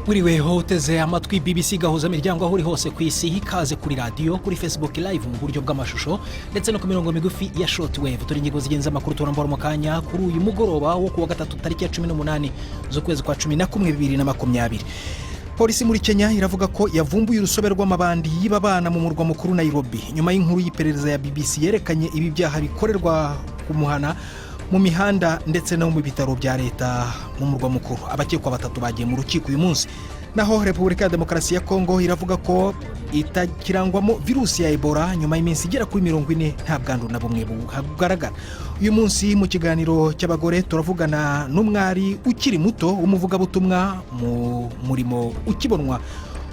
Wiriweho uteze amatwi BBC gahuza imiryango aho uri hose ku isi, ikaze kuri radio, kuri Facebook live mu buryo bw'amashusho ndetse no ku mirongo migufi ya shortwave. Turi ingingo zigenza amakuru turambara mu kanya kuri uyu mugoroba wo ku Wagatatu tariki ya 18 z'ukwezi kwa 11 2020. Polisi muri Kenya iravuga ko yavumbuye urusobe rw'amabandi y'ibabana mu murwa mukuru Nairobi nyuma y'inkuru y'iperereza ya BBC yerekanye ibi byaha bikorerwa ku muhana mu mihanda ndetse no mu bitaro bya leta mu murwa mukuru. Abakekwa batatu bagiye mu rukiko uyu munsi. Naho Repubulika ya Demokarasi ya Kongo iravuga ko itakirangwamo virusi ya Ebola nyuma y'iminsi igera kuri 40 nta bwandu na bumwe bugaragara. Uyu munsi mu kiganiro cy'abagore turavugana n'umwari ukiri muto w'umuvugabutumwa mu murimo ukibonwa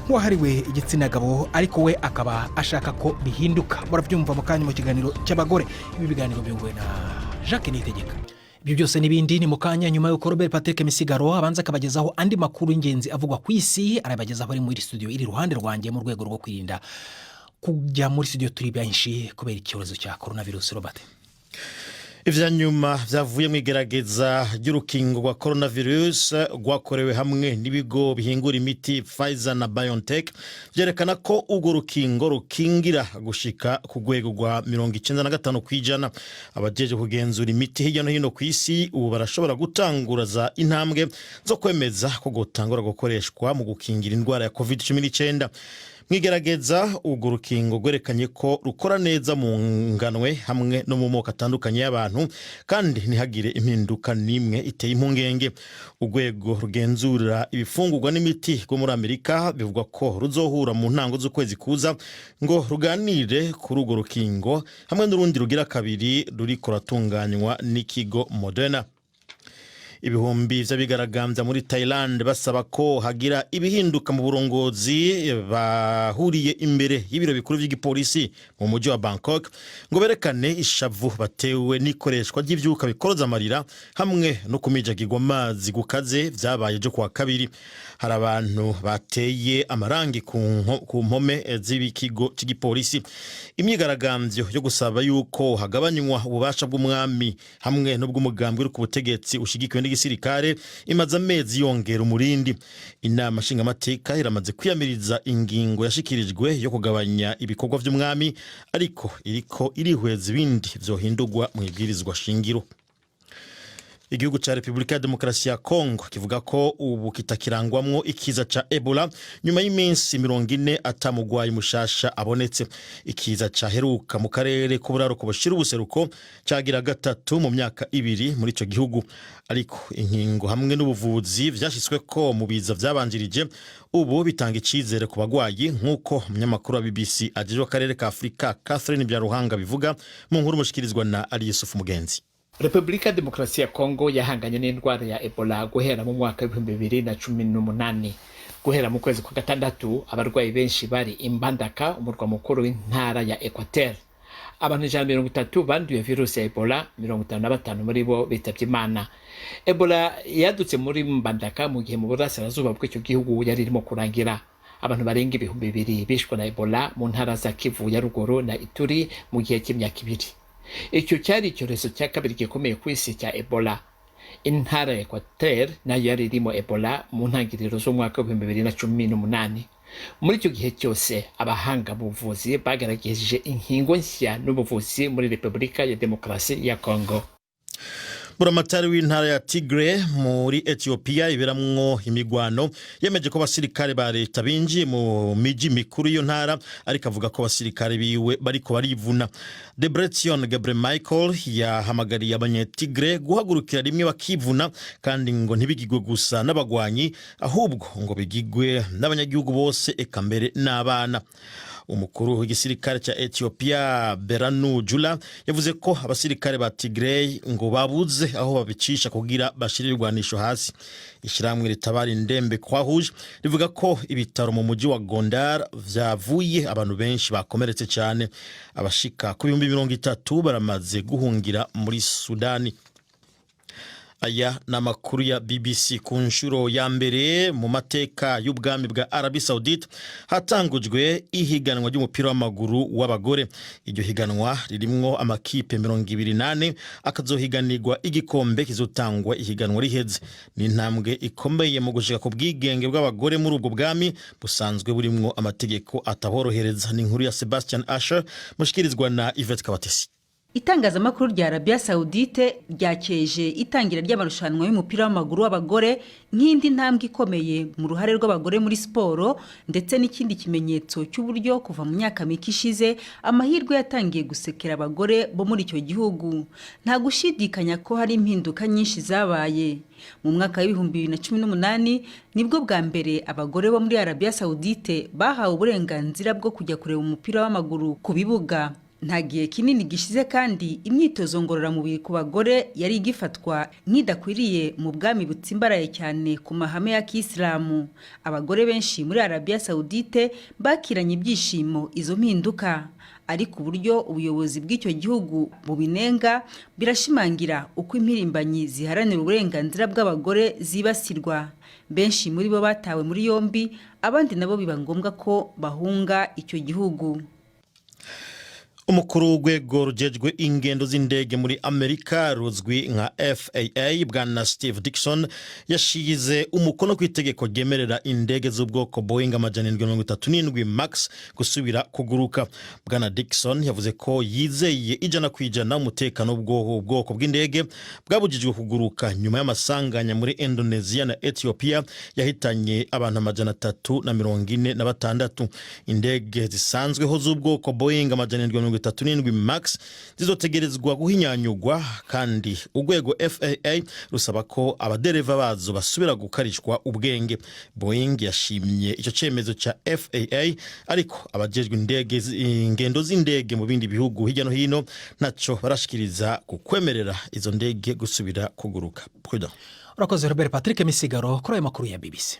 wahariwe igitsina gabo, ariko we akaba ashaka ko bihinduka. Murabyumva mu kanya mu kiganiro cy'abagore. Ibi biganiro byunguwe na Jacques Nitegeka. Ibyo byose n'ibindi ni mu kanya nyuma y'uko Robert Patrick Misigaro abanza akabagezaho andi makuru y'ingenzi avugwa ku isi, arabagezaho ari muri studio iri ruhande rwanjye mu rwego rwo kwirinda kujya muri studio turi benshi kubera icyorezo cya coronavirus. Robert, ivya nyuma vyavuye mu igerageza ry'urukingo rwa coronavirus rwakorewe hamwe n'ibigo bihingura imiti Pfizer na BioNTech byerekana ko urwo rukingo rukingira gushika ku rwego rwa 95%. Abajeje kugenzura imiti hirya no hino ku isi ubu barashobora gutanguraza intambwe zo kwemeza ko gutangura gukoreshwa mu gukingira indwara ya COVID-19. Mwigerageza urwo rukingo gwerekanye ko rukora neza mu nganwe hamwe no mu moko atandukanye y'abantu kandi ntihagire impinduka nimwe iteye impungenge. Urwego rugenzura ibifungurwa n'imiti rwo muri Amerika bivuga ko ruzohura mu ntango z'ukwezi kuza ngo ruganire kuri urwo rukingo hamwe n'urundi rugira kabiri ruri kuratunganywa n'ikigo Moderna. Ibihumbi vy'abigaragambya muri Thailand basaba ko hagira ibihinduka mu burongozi bahuriye imbere y'ibiro bikuru by'igipolisi mu mujyi wa Bangkok ngo berekane ishavu batewe n'ikoreshwa ry'ivyuka bikoroza amarira hamwe no kumijagirwa amazi gukaze vyabaye jo kwa kabiri. Hari abantu bateye amarangi ku mpome z'ibikigo cy'igipolisi. Imyigaragambyo yo gusaba yuko hagabanywa ububasha bw'umwami hamwe no bw'umugambwe uri ku butegetsi ushigikiwe n'igisirikare imaze amezi yongera umurindi. Inama nshingamateka iramaze kwiyamiriza ingingo yashikirijwe yo kugabanya ibikorwa by'umwami, ariko iriko irihweza ibindi vyohindurwa mu ibwirizwa shingiro. Igihugu cha Repubulika ya Demokarasi ya Kongo kivuga ko ubu kitakirangwamwo ikiza cha Ebola nyuma y'iminsi 40 atamugwayi mushasha abonetse. Ikiza cha heruka mu karere k'uburaruko bushira ubuseruko cagira gatatu mu myaka 2 muri ico gihugu, ariko inkingo hamwe n'ubuvuzi vyashitswe ko mu biza vyabanjirije ubu bitanga icizere ku bagwayi, nkuko umunyamakuru wa BBC ajejwe akarere ka Afrika Catherine Byaruhanga bivuga mu nkuru mushikirizwa na Ali Yusuf Mugenzi. Repubulika ya Demokarasi ya Kongo yahanganye n'indwara ya Ebola guhera mu mwaka wa 2018. Guhera mu kwezi kwa gatandatu abarwayi benshi bari imbandaka umurwa mukuru w'intara ya Equateur. Abantu 130 banduye virusi ya Ebola, 55 muri bo bitavye Imana. Ebola yadutse muri Mbandaka mu gihe mu burasirazuba bw'icyo gihugu yari irimo kurangira. Abantu barenga 2,000 bishwe na Ebola mu ntara za Kivu ya ruguru na Ituri mu gihe cy'imyaka 2. Icyo cyari icyorezo cya kabiri gikomeye ku isi cya Ebola. Intara ya Equateur nayo yari irimo Ebola mu ntangiriro z'umwaka wa 2018. Muri icyo gihe cyose abahanga mu buvuzi bagerageje inkingo nshya n'ubuvuzi muri Repubulika ya Demokarasi ya Kongo. Buramatari w'intara ya Tigre muri Ethiopia iberamwo imigwano yemeje ko basirikare ba leta binjiye mu miji mikuru yo ntara, ariko avuga ko basirikare biwe bariko barivuna. Debretsion Gebremichael yahamagariye abanyetigre guhagurukira rimwe bakivuna kandi ngo ntibigigwe gusa n'abagwanyi ahubwo ngo bigigwe n'abanyagihugu bose eka mbere n'abana. Umukuru w'igisirikare cya Ethiopia Beranu Jula yavuze ko abasirikare ba Tigray ngo babuze aho babicisha kugira bashirirwanisho hasi. Ishiramwe ritabara indembe kwa huje rivuga ko ibitaro mu mujyi wa Gondar vyavuye abantu benshi bakomeretse cyane. Abashika ku 30 baramaze guhungira muri Sudani. aya ni amakuru ya BBC. Ku nshuro ya mbere mu mateka y'ubwami bwa Arabie Saoudite hatangujwe ihiganwa ry'umupira w'amaguru w'abagore. Iryo higanwa ririmwo amakipe 28 akazohiganirwa igikombe kizotangwa ihiganwa riheze. Ni intambwe ikomeye mu gushika ku bwigenge bw'abagore muri ubwo bwami busanzwe burimwo amategeko atahorohereza. Ni inkuru ya Sebastian Asher mushikirizwa na Yvette Kabatesi. Itangazamakuru rya Arabia Saoudite ryakeje itangira ry'amarushanwa y'umupira w'amaguru w'abagore nk'indi ntambwe ikomeye mu ruhare rw'abagore muri siporo, ndetse n'ikindi kimenyetso cy'uburyo kuva mu myaka mike ishize amahirwe yatangiye gusekera abagore bo muri icyo gihugu. Nta gushidikanya ko hari impinduka nyinshi zabaye. Mu mwaka wa 2018 nibwo bwa mbere abagore bo muri Arabia Saoudite bahawe uburenganzira bwo kujya kureba umupira w'amaguru ku bibuga. Nta gihe kinini gishize kandi imyitozo ngororamubiri ku bagore yari igifatwa nk'idakwiriye mu bwami butsimbaraye cyane ku mahame ya Kisilamu. Abagore benshi muri Arabia Saoudite bakiranye ibyishimo izo mpinduka, ariko uburyo ubuyobozi bw'icyo gihugu bubinenga birashimangira uko impirimbanyi ziharanira uburenganzira bw'abagore zibasirwa. Benshi muri bo batawe muri yombi, abandi nabo biba ngombwa ko bahunga icyo gihugu. Umukuru w'urwego rujejwe ingendo z'indege muri Amerika ruzwi nka FAA bwana Steve Dickson yashize umukono ku itegeko ryemerera indege z'ubwoko Boeing 737 Max gusubira kuguruka. Bwana Dickson yavuze ko yizeye 100% umutekano w'ubwoko bw'indege bwabujijwe kuguruka nyuma y'amasanganya muri Indonesia na Ethiopia yahitanye abantu 346. Indege zisanzweho z'ubwoko Boeing 737 Max zizotegerezwa guhinyanyugwa, kandi urwego FAA rusaba ko abadereva bazo basubira gukarishwa ubwenge. Boeing yashimye icyo cyemezo cya FAA, ariko abajejwe ingendo z'indege mu bindi bihugu hirya no hino naco barashikiriza kukwemerera izo ndege gusubira kuguruka. Urakoze Robert Patrick Misigaro kuri ayo makuru ya BBC.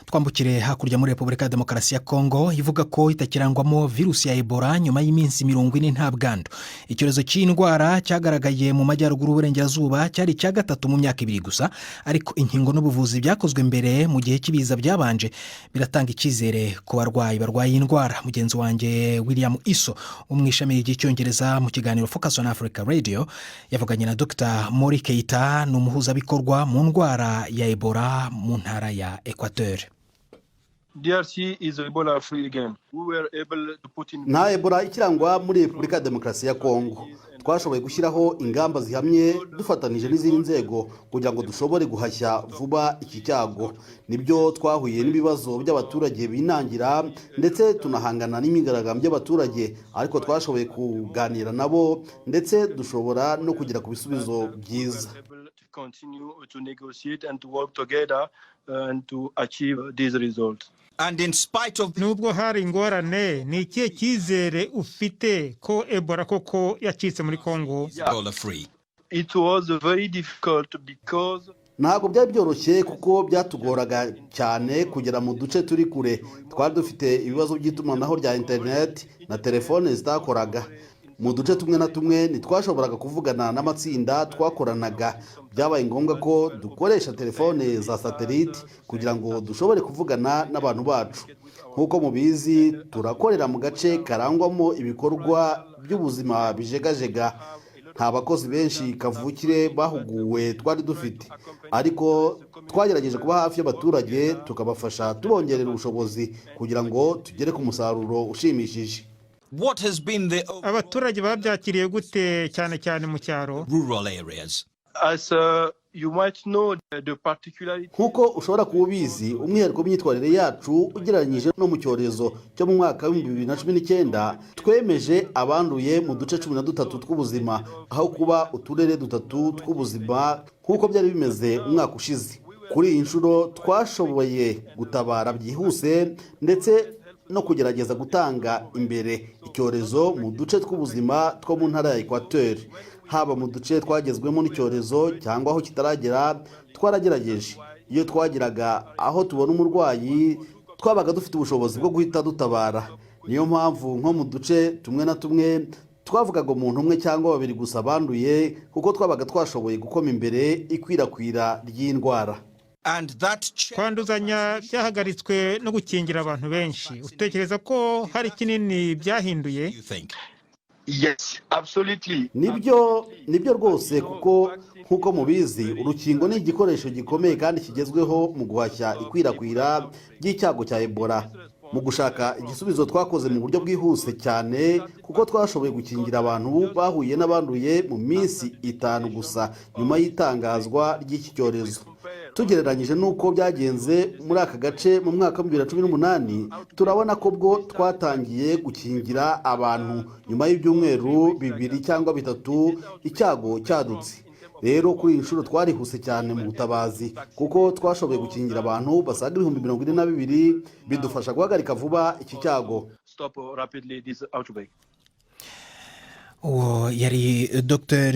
Twambukire hakurya muri Repubulika ya Demokarasi ya Kongo ivuga ko itakirangwamo virusi ya Ebola nyuma y'iminsi 40 nta bwandu. Icyorezo cy'indwara cyagaragaye mu majyaruguru y'uburengerazuba cyari cya gatatu mu myaka 2 gusa, ariko inkingo n'ubuvuzi byakozwe mbere mu gihe cy'ibiza byabanje biratanga icyizere ku barwayi barwaye indwara. Mugenzi wanjye William Iso umwishami ry'icyongereza mu kiganiro Focus on Africa Radio yavuganye na Dr. Mori Keita n'umuhuzabikorwa mu ndwara ya Ebola mu ntara ya Equateur. DRC is Ebola free again. We were able to put in nta Ebola ikirangwa muri Repubulika ya Demokarasi ya Kongo. Twashoboye gushyiraho ingamba zihamye dufatanije n'izindi nzego kugira ngo dushobore guhashya vuba iki cyago. Nibyo twahuye n'ibibazo by'abaturage binangira, ndetse tunahangana n'imigaragambyo y'abaturage, ariko twashoboye kuganira nabo ndetse dushobora no kugera ku bisubizo byiza. Continue to negotiate and to work together and to achieve these results. And in spite of nubwo hari ingorane, ni ikihe cyizere ufite ko Ebola koko yacitse muri Kongo? Ebola free. It was very difficult because ntabwo byari byoroshye kuko byatugoraga cyane kugera mu duce turi kure. Twari dufite ibibazo by'itumanaho rya internet na telefone zitakoraga. Mu duce tumwe na tumwe ntitwashoboraga kuvugana n'amatsinda twakoranaga. Byabaye ngombwa ko dukoresha telefone za satellite kugira ngo dushobore kuvugana n'abantu bacu. Nk'uko mubizi, turakorera mu gace karangwamo ibikorwa by'ubuzima bijegajega. Nta bakozi benshi kavukire bahuguwe twari dufite, ariko twagerageje kuba hafi y'abaturage tukabafasha tubongerera ubushobozi kugira ngo tugere ku musaruro ushimishije. What has been the Abaturage babyakiriye gute cyane cyane mu cyaro? rural areas? as you might know the particularity. Nkuko ushobora kuba ubizi, umwihariko w'imyitwarire yacu ugereranyije no mu cyorezo cyo mu mwaka wa 2019, twemeje abanduye mu duce 13 tw'ubuzima aho kuba uturere 3 tw'ubuzima nk'uko byari bimeze umwaka ushize. Kuri iyi nshuro twashoboye gutabara byihuse ndetse no kugerageza gutanga imbere icyorezo mu duce tw'ubuzima two mu ntara ya Equateur. Haba mu duce twagezwemo n'icyorezo cyangwa aho kitaragera, twaragerageje. Iyo twagiraga aho tubona umurwayi, twabaga dufite ubushobozi bwo guhita dutabara. Niyo mpamvu nko mu duce tumwe na tumwe twavugaga umuntu umwe cyangwa babiri gusa banduye kuko twabaga twashoboye gukoma imbere ikwirakwira ry'indwara. Kwanduzanya byahagaritswe no gukingira abantu benshi. Utekereza ko hari kinini byahinduye? Yes, absolutely. Nibyo rwose, kuko nk'uko mubizi urukingo ni igikoresho gikomeye kandi kigezweho mu guhashya ikwirakwira ry'icyago cya Ebola. Mu gushaka igisubizo twakoze mu buryo bwihuse cyane kuko twashoboye gukingira abantu bahuye n'abanduye mu minsi 5 gusa nyuma y'itangazwa ry'iki cyorezo. Tugereranyije n'uko byagenze muri aka gace mu mwaka wa 2018, turabona ko bwo twatangiye gukingira abantu nyuma y'ibyumweru 2 cyangwa 3 icyago cyadutse. Rero kuri iyi nshuro twarihuse cyane mu butabazi kuko twashoboye gukingira abantu basaga 42,000, bidufasha guhagarika vuba iki cyago. uwo yari Dr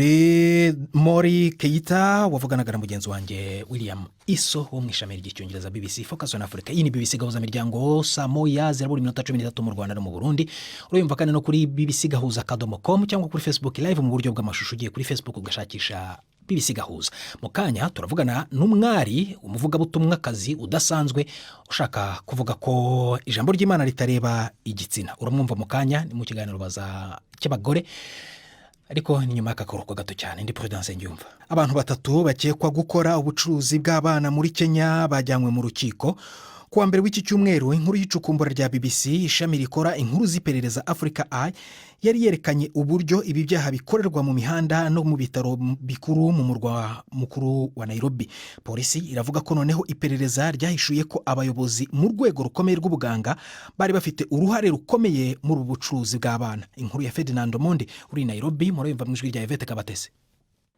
Mori Keita wavuganaga na mugenzi wanjye William Iso wo mu ishami ry'icyongereza BBC Focus on Africa. Iyi ni BBC gahuza miryango saa moya zirabura iminota 13 mu Rwanda no mu Burundi. Urumva kandi no kuri bbcgahuza.com cyangwa kuri Facebook live mu buryo bw'amashusho. Ugiye kuri Facebook ugashakisha BBC Gahuza. Mu kanya turavugana n'umwari umuvugabutumwakazi udasanzwe ushaka kuvuga ko ijambo ry'Imana ritareba igitsina. Uramwumva mu kanya ni mu kiganiro baza cy'abagore, ariko ni nyuma y'akaruhuko gato cyane. Ndi Prudence Ngyumva. Abantu 3 bakekwa gukora ubucuruzi bw'abana muri Kenya bajyanywe mu rukiko kuwa mbere w'iki cyumweru. Inkuru y'icukumbura rya BBC ishami rikora inkuru z'iperereza Africa Eye yari yerekanye uburyo ibi byaha bikorerwa mu mihanda no mu bitaro bikuru mu murwa mukuru wa Nairobi. Polisi iravuga ko noneho iperereza ryahishuye ko abayobozi mu rwego rukomeye rw'ubuganga bari bafite uruhare rukomeye muri ubu bucuruzi bw'abana. Inkuru ya Ferdinand Omondi uri Nairobi, murumva mu ijwi rya Yvette Kabatese.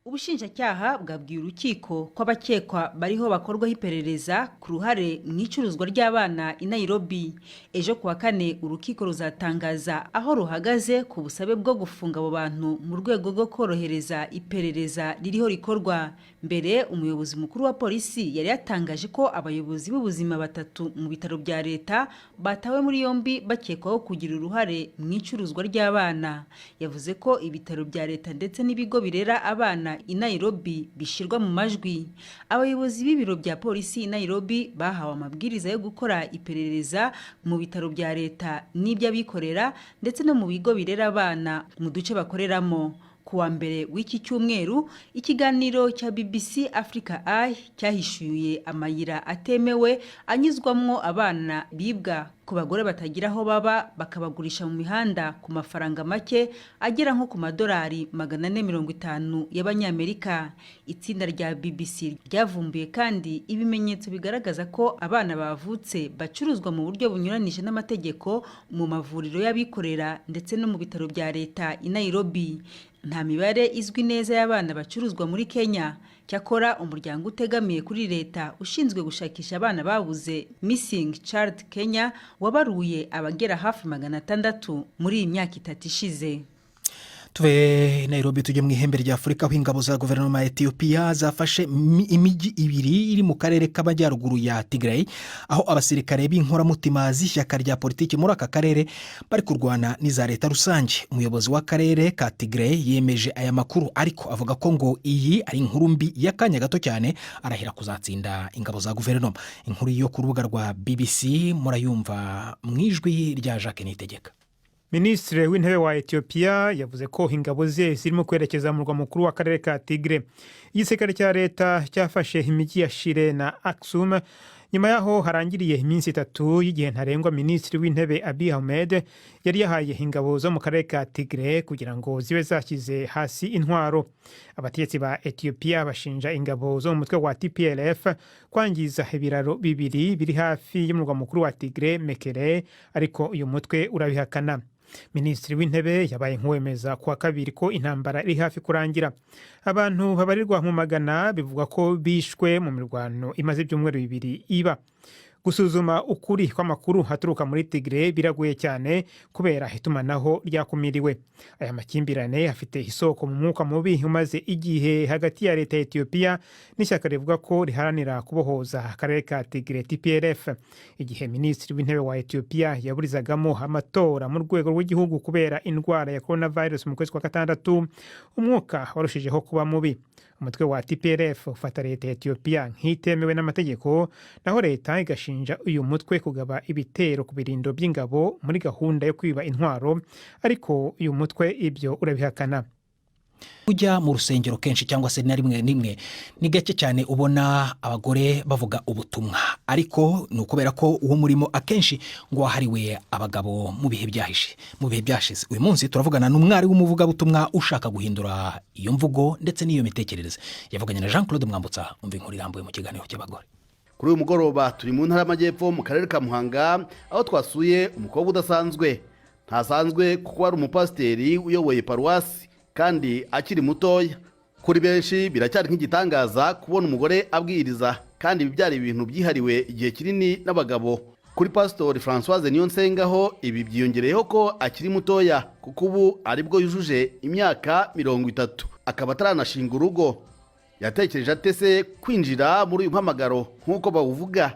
Ubushinjacyaha bwabwiye urukiko ko abakekwa bariho bakorwaho iperereza ku ruhare mu icuruzwa ry'abana i Nairobi. Ejo kuwa 4 urukiko ruzatangaza aho ruhagaze ku busabe bwo gufunga abo bantu mu rwego rwo korohereza iperereza ririho rikorwa. Mbere umuyobozi mukuru wa polisi yari yatangaje ko abayobozi b'ubuzima 3 mu bitaro bya leta batawe muri yombi bakekwaho kugira uruhare mu icuruzwa ry'abana. Yavuze ko ibitaro bya leta ndetse n'ibigo birera abana i Nairobi bishirwa mu majwi. Abayobozi b'ibiro bya polisi i Nairobi bahawe amabwiriza yo gukora iperereza mu bitaro bya leta n'iby'abikorera ndetse no mu bigo birera abana mu duce bakoreramo. Kuwa mbere w'iki cyumweru ikiganiro cya BBC Africa Eye cyahishuye amayira atemewe anyuzwamwo abana bibwa ku bagore batagira aho baba bakabagurisha mu mihanda ku mafaranga make agera nko ku madolari 450 y'abanyamerika. Itsinda rya BBC ryavumbuye kandi ibimenyetso bigaragaza ko abana bavutse bacuruzwa mu buryo bunyuranije n'amategeko mu mavuriro y'abikorera ndetse no mu bitaro bya leta i Nairobi. Nta mibare izwi neza y'abana bacuruzwa muri Kenya. Cyakora umuryango utegamiye kuri leta ushinzwe gushakisha abana babuze Missing Child Kenya wabaruye abagera hafi 600 muri iyi myaka 3 ishize. Tuve Nairobi tujye mu ihembe rya Afurika aho ingabo za guverinoma ya Ethiopia zafashe imijyi 2 iri mu karere k'amajyaruguru ya Tigray, aho abasirikare b'inkoramutima z'ishyaka rya politiki muri aka karere bari kurwana n'iza leta rusange. Umuyobozi w'akarere ka Tigray yemeje aya makuru, ariko avuga ko ngo iyi ari inkuru mbi y'akanya gato cyane, arahira kuzatsinda ingabo za guverinoma. Inkuru yo ku rubuga rwa BBC murayumva mu ijwi rya Jacques Nitegeka. Minisitiri w'intebe wa Ethiopia yavuze ko ingabo ze zirimo kwerekeza mu murwa mukuru w'akarere ka Tigray. Igisirikare cya leta cyafashe imijyi ya Shire na Aksum nyuma yaho harangiriye iminsi 3 y'igihe ntarengwa. Minisitiri w'intebe Abiy Ahmed yari yahaye ingabo zo mu karere ka Tigray kugira ngo zibe zashyize hasi intwaro. Abategetsi ba Ethiopia bashinja ingabo zo mu mutwe wa TPLF kwangiza ibiraro 2 biri hafi y'umurwa mukuru wa Tigray, Mekele, ariko uyu mutwe urabihakana. Minisitiri w'intebe yabaye nk'uwemeza kuwa 2 ko intambara iri hafi kurangira. Abantu babarirwa mu magana bivugwa ko bishwe mu mirwano imaze ibyumweru 2 iba. gusuzuma ukuri kw'amakuru haturuka muri Tigre biragoye cyane kubera itumanaho ryakumiriwe. Aya makimbirane afite isoko mu mwuka mubi umaze igihe hagati ya leta ya Ethiopia n'ishyaka rivuga ko riharanira kubohoza akarere ka Tigre TPLF, igihe minisitiri w'intebe wa Ethiopia yaburizagamo amatora mu rwego rw'igihugu kubera indwara ya coronavirus mu kwezi kwa gatandatu. Umwuka warushijeho kuba mubi. Umutwe wa TPLF ufata leta ya Ethiopia nk'itemewe n'amategeko, naho leta igashinja uyu mutwe kugaba ibitero ku birindiro by'ingabo muri gahunda yo kwiba intwaro, ariko uyu mutwe ibyo urabihakana. Ujya mu rusengero kenshi cyangwa se na rimwe nimwe ni gake cyane ubona abagore bavuga ubutumwa, ariko ni ukubera ko uwo murimo akenshi ngo wahariwe abagabo mu bihe byashize. Uyu munsi turavugana n'umwari w'umuvugabutumwa ushaka guhindura iyo mvugo ndetse n'iyo mitekerereze. Yavuganye na Jean Claude Mwambutsa, umva inkuru irambuye mu kiganiro cy'abagore. Kuri uyu mugoroba turi mu ntara y'Amajyepfo mu karere ka Muhanga, aho twasuye umukobwa udasanzwe. Ntasanzwe kuko ari umupasiteri uyoboye paruwasi kandi akiri mutoya. Kuri benshi biracyari nk'igitangaza kubona umugore abwiriza, kandi ibi byari ibintu byihariwe igihe kinini n'abagabo. Kuri Pastor Françoise Niyonsengaho ibi byiyongereyeho ko akiri mutoya, kuko ubu aribwo yujuje imyaka 30, akaba ataranashinga urugo. Yatekereje atese kwinjira muri uyu mpamagaro nk'uko bawuvuga.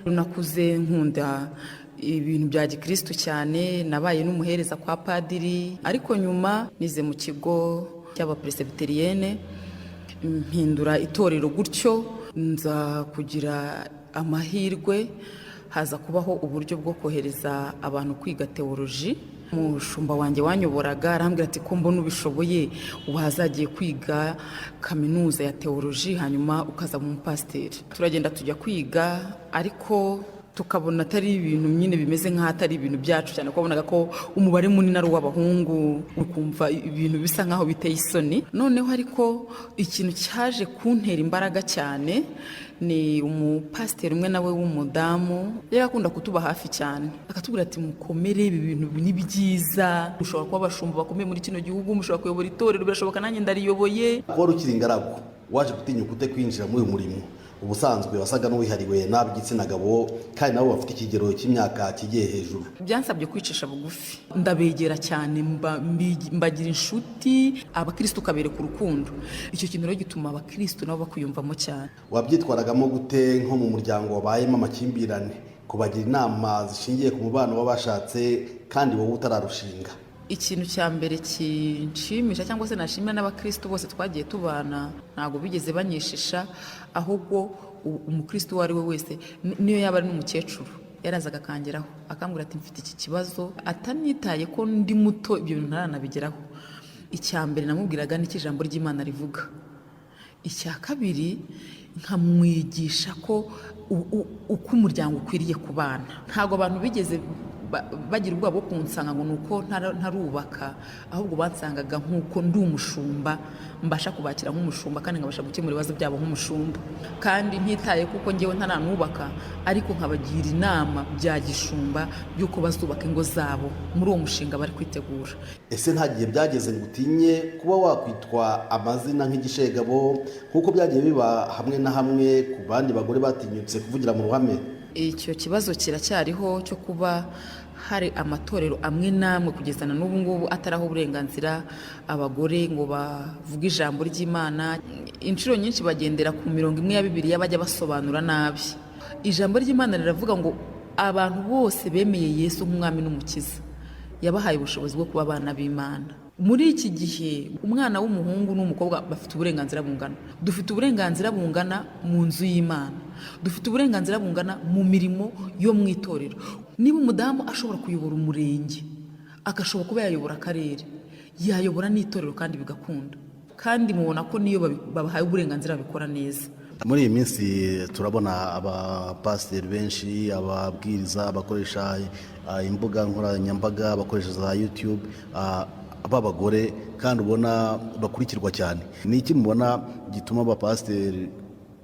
Nakuze nkunda ibintu bya gikristo cyane, nabaye n'umuhereza kwa padiri, ariko nyuma nize mu kigo cy'abapresbyterienne mpindura itorero, gutyo nza kugira amahirwe haza kubaho uburyo bwo kohereza abantu kwiga teoloji. Umushumba wanjye wanyoboraga arambwira ati ko mbona ubishoboye ubu hazagiye kwiga kaminuza ya teoloji hanyuma ukaza mu pasiteri. Turagenda tujya kwiga, ariko tukabona atari ibintu nyine bimeze nk'atari ibintu byacu cyane, kubonaga ko umubare munini ari w'abahungu, ukumva ibintu bisa nkaho biteye isoni. Noneho ariko ikintu cyaje kuntera imbaraga cyane ni umupasiteri umwe nawe w'umudamu, yarakunda kutuba hafi cyane, akatubwira ati mukomere, ibi bintu ni byiza, ushobora kuba abashumba bakomeye muri kino gihugu, mushobora kuyobora itorero, birashoboka nanjye ndariyoboye. Wari ukiri ingaragu, waje gutinyuka ute kwinjira muri uyu murimo? Ubusanzwe wasaga n'uwihariwe n'ab'igitsina gabo, kandi nabo bafite ikigero cy'imyaka kigiye hejuru. Byansabye kwicisha bugufi, ndabegera cyane, mbagira inshuti, abakristo kabereka urukundo. Icyo kintu rero gituma abakristo nabo bakwiyumvamo cyane. Wabyitwaragamo gute nko mu muryango wabayemo amakimbirane, kubagira inama zishingiye ku mubano w'abashatse kandi wowe utararushinga? Ikintu cya mbere kinshimisha cyangwa se nashimira n'abakristo bose twagiye tubana, ntabwo bigeze banyishisha, ahubwo umukristo uwo ari we wese, niyo yaba ari n'umukecuru, yarazaga akangeraho akambwira ati mfite iki kibazo, atanitaye ko ndi muto ibyo bintu ntaranabigeraho. Icya mbere namubwiraga n'iki ijambo ry'Imana rivuga. Icya kabiri nkamwigisha ko uko umuryango ukwiriye kubana. Ntabwo abantu bigeze bagira ubwoba bwo kunsanga ngo nuko ntarubaka, ahubwo bansangaga nk'uko ndi umushumba, mbasha kubakira nk'umushumba kandi nkabasha gukemura ibibazo byabo nk'umushumba, kandi ntitaye kuko ngewe ntaranubaka, ariko nkabagira inama bya gishumba by'uko bazubaka ingo zabo muri uwo mushinga bari kwitegura. Ese nta gihe byageze ngo utinye kuba wakwitwa amazina nk'igishegabo nk'uko byagiye biba hamwe na hamwe ku bandi bagore batinyutse kuvugira mu ruhame? Icyo kibazo kiracyariho cyo kuba hari amatorero amwe namwe kugeza na n'ubu ngubu ataraho uburenganzira abagore ngo bavuge ijambo ry'Imana. Inshuro nyinshi bagendera ku mirongo imwe ya Bibiliya bajya basobanura nabi. Ijambo ry'Imana riravuga ngo abantu bose bemeye Yesu nk'umwami n'umukiza, yabahaye ubushobozi bwo kuba abana b'Imana. Muri iki gihe umwana w'umuhungu n'umukobwa bafite uburenganzira bungana. Dufite uburenganzira bungana mu nzu y'Imana, dufite uburenganzira bungana mu mirimo yo mu itorero. Niba umudamu ashobora kuyobora umurenge, agashobora kuba yayobora akarere, yayobora n'itorero kandi bigakunda, kandi mubona ko niyo babahaye uburenganzira bikora neza. Muri iyi minsi turabona abapasiteri benshi, ababwiriza bakoresha imbuga nkoranyambaga, bakoresha za YouTube, ab'abagore, kandi ubona bakurikirwa cyane. Ni iki mubona gituma abapasiteri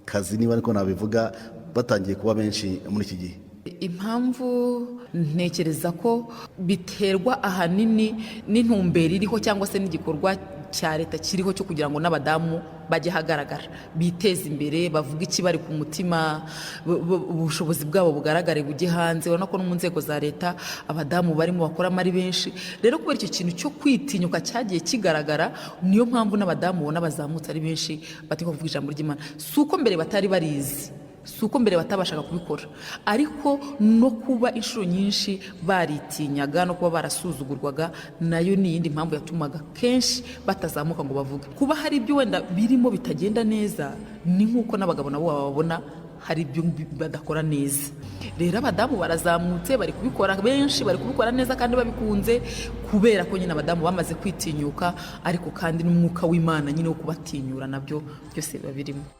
kazi, niba ariko nabivuga, batangiye kuba benshi muri iki gihe? Impamvu ntekereza ko biterwa ahanini n'intumbero iriho cyangwa se n'igikorwa cya leta kiriho cyo kugira ngo n'abadamu bajye hagaragara biteze imbere bavuga iki bari ku mutima ubushobozi bwabo bugaragare bujye hanze. urabona ko no mu nzego za leta abadamu barimo bakoramo ari benshi. rero kubera icyo kintu cyo kwitinyuka cyagiye kigaragara, niyo mpamvu n'abadamu ubona bazamutse ari benshi bati kuvuga ijambo ry'Imana. Si uko mbere batari barizi, si uko mbere batabashaga kubikora, ariko no kuba inshuro nyinshi baritinyaga no kuba barasuzugurwaga, nayo ni iyindi mpamvu yatumaga kenshi batazamuka ngo bavuge. Kuba hari ibyo wenda birimo bitagenda neza, ni nk'uko n'abagabo nabo bababona hari ibyo badakora neza. Rero abadamu barazamutse, bari kubikora benshi, bari kubikora neza kandi babikunze, kubera ko nyine abadamu bamaze kwitinyuka, ariko kandi n'umwuka w'Imana nyine wo kubatinyura nabyo byose biba birimo.